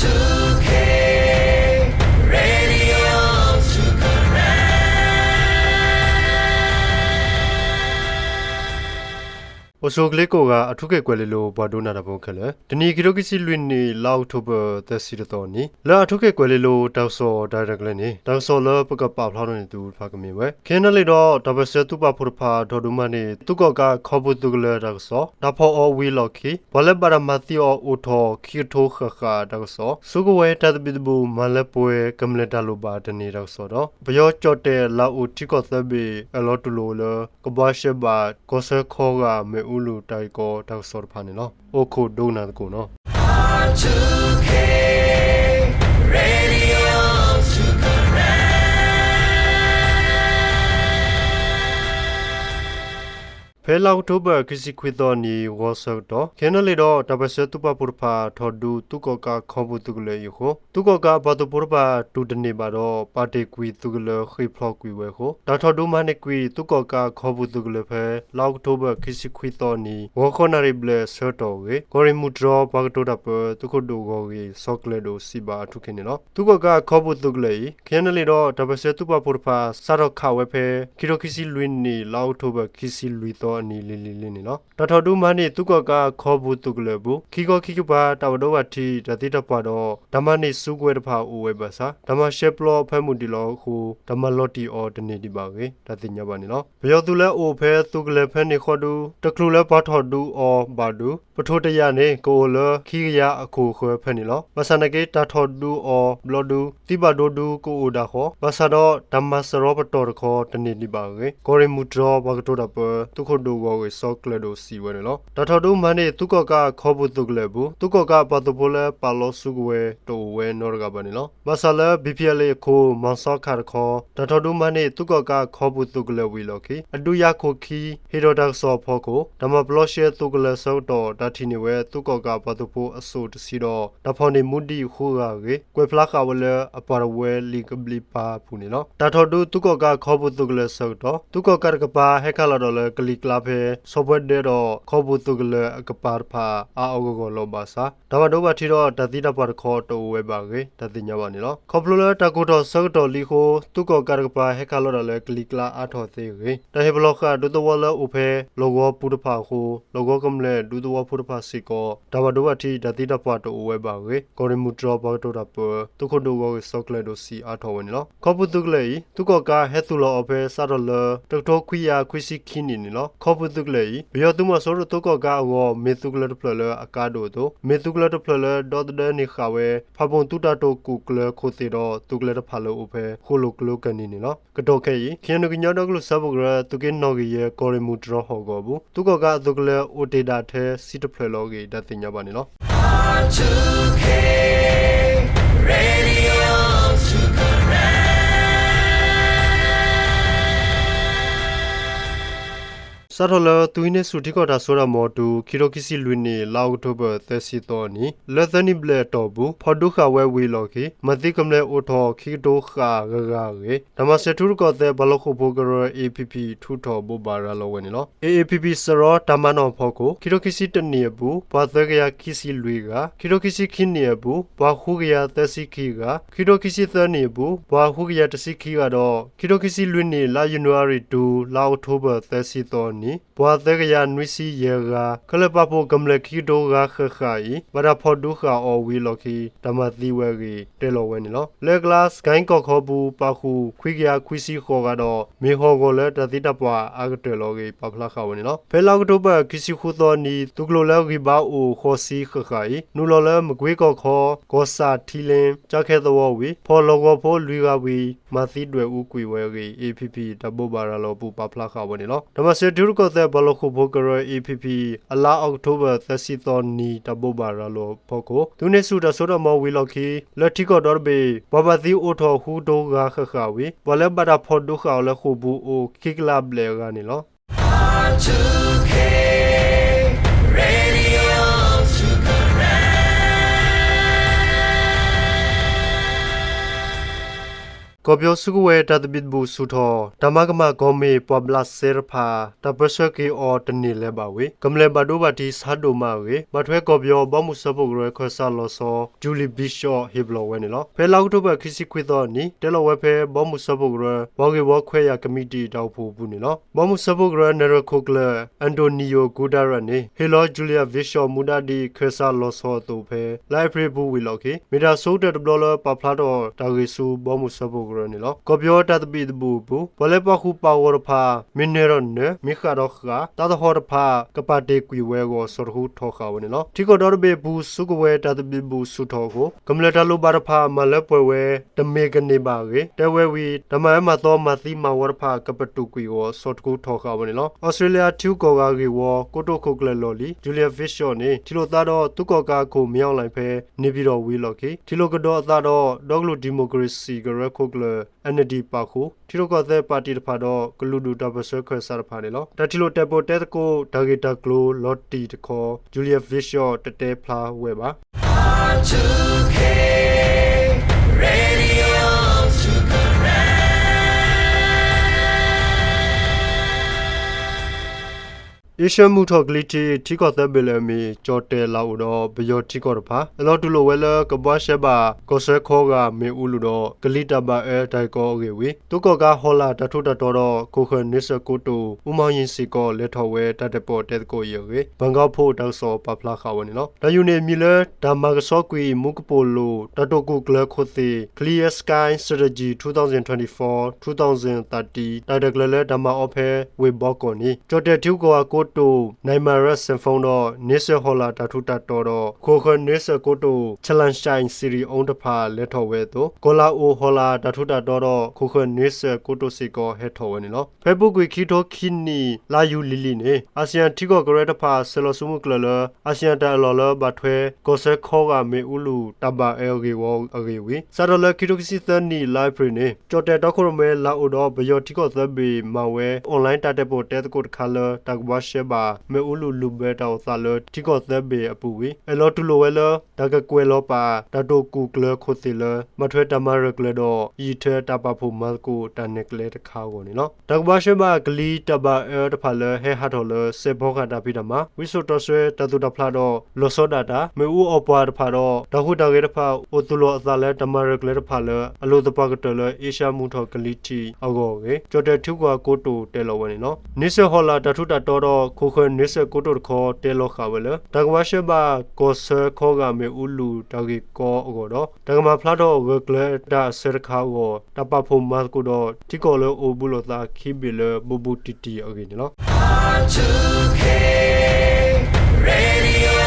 2K Radio Sukaran โอโซกเลโกကအထုကေကွယ်လေလိုဘွာဒိုနာတဘောခလေဒနီကီရိုကီစီလွင်နီလောက်ထိုဘသက်စီတော်နီလာအထုကေကွယ်လေလိုတောက်စောဒါရက်လေနီတောက်စောလပကပဖလာနေတူဖာကမီဝဲခင်းနလေတော့တဘဆတူပဖုရဖာဒေါ်ဒူမနီတုကောကခေါပုတုကလေတောက်စောဒါဖောအဝီလော်ခီဘလဘရမတီအောအိုထောခီထိုခခတောက်စောစုကဝဲတတ်ဘီဘူမလပွဲကမလတလိုပါတနီတောက်စောတော့ဘယောချော့တဲ့လာအိုတီကောသဘီအလောတူလိုလကဘာရှေဘာကောဆခောကမေဥလူတိုင်ကောတောက်စောဖာနေလောအိုခိုဒိုနာတကူနော် 2K Radio Sukaranဖဲလောက်တိုဘာကစီခွေတော်နီဝါဆော့တော့ခင်းလေတော့တပစတူပပူဖာထော်ဒူတုကောကခေါဘူးတုကလေယခိုတုကောကဘတ်ပူဖာတူတနေပါတော့ပါတေကွီတုကလေခိဖလောက်ကွီဝဲခိုဒါထော်ဒူမနေကွီတုကောကခေါဘူးတုကလေဖဲလောက်တိုဘာကစီခွေတော်နီဝခေါနာရီဘလဆော့တော်ဝေကိုရီမူဒရောပါကတိုဒပတုခိုဒူဂောဂီဆော့ကလေဒိုစီဘာထုခင်းနော်တုကောကခေါဘူးတုကလေခင်းလေတော့တပစတူပပူဖာစာတော့ခဝဲဖဲကီရိုကီစီလွင်နီလောက်တိုဘာကီစီလွီတော်နီလီနီနော်တထဒူမနီတုကကခေါ်ဘူးတုကလေဘူးခီကိုခီကပါတဝတော့ဝတီတတိတပါတော့ဓမ္မနိစုကွဲတဖာဦးဝဲပါစာဓမ္မရှေပလောဖဲမှုဒီလောခုဓမ္မလော်တီအော်တနေဒီပါကေတတိညာပါနီနော်ဘယောသူလဲအိုဖဲတုကလေဖဲနေခေါ်ဒူတကလူလဲပါထော်ဒူအော်ဘာဒူပထိုတရနေကိုလခီရအခုခွဲဖဲနီလောမဆနကေတထော်ဒူအော်ဘလော်ဒူတိဘဒိုဒူကိုအိုဒါခေါ်မဆတော့ဓမ္မစရောပတော်ခေါ်တနေဒီပါကေကိုရီမူဒရောဘကတိုဒပတုခဒူကိုဆော့ကလေဒိုစီဝဲနော်တထဒူမနီတုကကခေါ်ဘူးတုကလေဘူးတုကကပတ်တပိုလဲပါလောစုကွဲတိုဝဲနော်ကပါနီနော်မဆလာ BPL ကိုမန်ဆော့ခါခေါ်တထဒူမနီတုကကခေါ်ဘူးတုကလေဝီလော်ခီအဒူယာခိုခီဟီရိုဒါဆော့ဖောကိုဓမ္မဘလော့ရှဲတုကလေဆော့တော်တထီနေဝဲတုကကပတ်တပိုအဆိုတစီတော့တဖော်နေမူဒီခူရာကေကွဲဖလာခဝလဲအပါဝဲလီကဘလီပါဖူနီနော်တထဒူတုကကခေါ်ဘူးတုကလေဆော့တော်တုကကကပါဟဲခါလာတော့လဲကလီကလာဖဲဆော့ဘွဲတဲ့တော့ခေါ်ဘူးတုကလေအကပါဖာအာအောကိုလောပါစာဒါမတော့ဘာထီတော့တတိတပါခေါ်တိုဝဲပါကေတတိညာပါနေနော်ခေါပလိုလာတကူတော့ဆော့တော်လီခိုတုကကကပါဟဲခါလော်လဲကလီကလာအထော်သေးကေတဟေဘလော့ခဒူတဝလာဥဖဲလောဂောပူတဖာခိုလောဂောကမလဲဒူတဝဖူတဖာစီကောဒါမတော့ဘာထီတတိတပါတိုဝဲပါကေကိုရီမူဒရောပါတိုတာပတုခဒူကိုဆော့ကလေဒိုစီအထော်ဝဲနေနော်ခေါပူတုကလေတုကကဟဲသူလောအဖဲစာတော်လတတော်ခွီယာခွီစီခင်းနေနော်ခေါပူတုကလေဘယောသူမဆိုရတုကကောမေတုကလတ်ဖလအကာဒိုတိုမေတုကလတ်ဖလဒေါ်ဒနေခဝဲဖဘုံတူတာတိုကုကလခိုတီတော့တုကလတ်ဖလောဥဖဲခိုလိုကလိုကနေနေနော်ကတော့ခဲခင်းနကညတော့ကလဆဘဂရတုကေနော်ကြီးရဲ့ကိုရီမူဒရဟောကောဘူးတုကတုကလအိုတေတာထဲစီတဖလလောကြီးတတင်ညာပါနေနော် 2K Radio Sukaranစာထလတူင်းနေစုတိကောတာဆိုရမော်တူခီရိုကီစီလွင်နေလောက်တိုဘသက်စီတော်နီလက်သနီဘလက်တော်ဘူးဖော်ဒုခဝဲဝီလော်ခီမတိကမလဲအိုထော်ခီတိုခါဂဂရေဓမ္မစတူကောတဲ့ဘလခုဘိုဂရ APP ထူထော်ဘူဘာရာလောဝဲနေနော် APP စရောတမနောဖောကိုခီရိုကီစီတနေဘူးဘာသကရခီစီလွေကခီရိုကီစီခင်းနေဘူးဘာခုကရသက်စီခီကခီရိုကီစီသနေဘူးဘာခုကရတစီခီကတော့ခီရိုကီစီလွင်နေလာယန်နဝါရီ2လောက်တိုဘသက်စီတော်နီဘွာသကရနွီစီယေဂါကလပပိုကမလခီတိုဂါခခိုင်ဘရာဖော်ဒုခါအော်ဝီလော်ခီဓမ္မသီဝဲကြီးတဲလော်ဝဲနီလောလေဂလတ်ဂိုင်းကောခေါ်ဘူးပါခုခွိကရခွီစီခေါ်ကတော့မေဟောကိုလည်းတတိတပွားအာကတဲလော်ကြီးပပလာခါဝဲနီလောဖဲလောက်ကတိုဘကီစီခုသောနီတုကလိုလောဂီဘာအိုခေါ်စီခခိုင်နူလော်လဲမကွေးကောခေါ်ကောစာထီလင်းကြခဲသောဝီဖော်လောကောဖိုးလူကဝီမသီတွေဥကွေဝဲကြီး APP တဘဘာရာလောပူပပလာခါဝဲနီလောဓမ္မစတူကောတဲ့ဘလခုဘိုဂရ APP အလာအောက်တိုဘာ30တော်နီတဘဘာရာလောဖောကိုသူနေစုတဆိုရမောဝီလော်ခီလက်တီကောဒေါ်ဘေဘဘသီအိုထော်ဟူဒိုဂါခခဝီဘလဘရာဖော်ဒုခါလခုဘူအိုခိကလာဘလေဂာနီလော 2K Radio Sukaran ကောပြောစုကဝဲတတ်ဘစ်ဘူးစုထောဓမ္မကမဂေါမေပဘလဆေရဖာတပစကေအော်တနေလဲပါဝေကမလဲဘဒိုဘာတီစာဒိုမာဝေမထွဲကောပြောဘောမှုစပုတ်ရဲခွဆာလောဆောဂျူလီဘီရှော့ဟေဘလောဝဲနေလောဖဲလောက်တော့ဘခစီခွေတော့နီတဲလောဝဲဖဲဘောမှုစပုတ်ရဲဘောကေဘောခွဲရကမီတီတောက်ဖို့ဘူးနေလောဘောမှုစပုတ်ရဲနရခိုကလအန်တိုနီယိုဂူဒါရနေဟေလောဂျူလီယာဘီရှော့မူဒါဒီခွဆာလောဆောတူဖဲလိုက်ဖရီဘူးဝီလောကေမီတာဆိုးတဲ့ဘလောလပဖလာတော့တာဂေဆူဘောမှုစပုတ်ရဲနေလောကောပြောတတ်ဘီဘူးဘူးဘလဲပခုပါဝရဖာမင်းနေရနေမိခါတော့ခတာတဟောရဖာကပတေကွေဝဲကိုစောရဟုထောခါဝနေလောတီကိုတော်ဘေဘူးစုကဝဲတတ်ဘီဘူးစုထောကိုကမလတလိုဘာရဖာမလဲပွဲဝဲတမေကနေပါကေတဲဝဲဝီဓမ္မမတော်မသိမဝရဖာကပတူကွေကိုစောတခုထောခါဝနေလောဩစတြေးလျထူကောကကေဝကိုတိုခုကလလော်လီဂျူလီယာဖစ်ရှော့နေတီလိုသားတော့သူကောကကိုမြောင်းလိုက်ဖဲနေပြီးတော့ဝီလော်ကေတီလိုကတော့အသားတော့ဒေါကလိုဒီမိုကရေစီကရခုကလNLD ပါခုတီလိုကတဲ့ပါတီတဖာတော့ဂလူဒူတဘဆခွဲစားတဖာနေလောတတီလိုတက်ပေါ်တက်ကိုဒါဂီတာကလိုလော်တီတခေါ်ဂျူလီယာဖစ်ရှော့တတဲဖလာဝဲပါ R2K Radio to correct. Asia Mutogility တီကောတဲ့ဘယ်လမီကြော်တဲလောက်တော့ဘယောတီကောတဖာအလောတူလိုဝဲလကဘွားရှက်ပါကောဆဲခေါ်ကမေဦးလူတော့ဂလီတဘာအဲတိုင်ကောကေဝီတုကောကဟောလာတထုတတော်တော့ကိုခနစ်စကိုတူဥမောင်ရင်စီကောလက်ထော်ဝဲတတ်ပေါ်တဲ့ကိုရေဘန်ကောက်ဖို့တောက်စောပပလာခါဝနေနော်ဒါယူနေမီလဒါမကစောကွီမုကပိုလိုတတုကုကလခိုသီ Clear Sky Strategy 2024-2030တိုက်တကလဒမအော်ဖဲဝေဘောကောနီကြော်တဲတူကောကိုတိုနိုင်မာရက်စင်ဖုန်းတော့နစ်ဆဟောလာတထုတတော်တော့ခိုခနစ်ဆကိုတိုချလန်ရှိုင်းစီရီအုံးတဖာလက်ထော်ဝဲတော့ကိုလာအိုဟောလာတထုတတော်တော့ခိုခနစ်ဆကိုတိုစီကောဟက်ထော်ဝဲနေနော်ဖေဘုတ်ကွေခီတိုခီနီလာယူလီလီနေအာဆီယံတီကောဂရက်တဖာဆလောဆုမှုကလလအာဆီယံတာလော်လဘတ်ထွဲကိုဆဲခေါကမေဦးလူတဘာအဲဂေဝအဂေဝီဆာဒလခီတိုစီသနီလိုက်ဖရီနေကြော်တဲတော့ခရမဲလာအိုတော့ဘယောတီကောသဘီမဝဲအွန်လိုင်းတာတက်ပေါ်တဲကိုခါလတကဘရှေဘာမေဦးလူလူဘဲတောက်သလတီကောသဘေအပူဝီအလောတူလိုဝဲလတကကွဲလောပါတတိုကူကလခိုစီလမထွဲတမရကလတော့ဤထဲတပဖို့မကိုတန်နကလေတခါကိုနေနော်တကဘရှေဘာဂလီတဘာအဲတဖာလဟဲဟာတော်လစေဘောခတာပိတမဝိဆိုတော်ဆွဲတတူတဖလာတော့လောစောဒတာမေဦးအပွားတဖာတော့တခုတကေတဖာအိုတူလောအသလဲတမရကလေတဖာလအလိုတပကတလအေရှာမှုထောဂလီတီအကောကေကြော်တဲ့ထုကွာကိုတိုတဲလောဝဲနေနော်နိစေဟောလာတထုတတော်တော့ခိုခွနိစေကိုတိုခေါ်တဲလောခါဝဲလတကဝရှဘာကိုဆာခေါကမေဦးလူတကီကောအကောတော့တကမဖလာတော့ဝကလေတာဆရခါကိုတပဖို့မတ်ကိုတော့တီကောလောအိုဘူးလောတာခိဘီလဘူဘူတီတီအကေနော် R2K Radio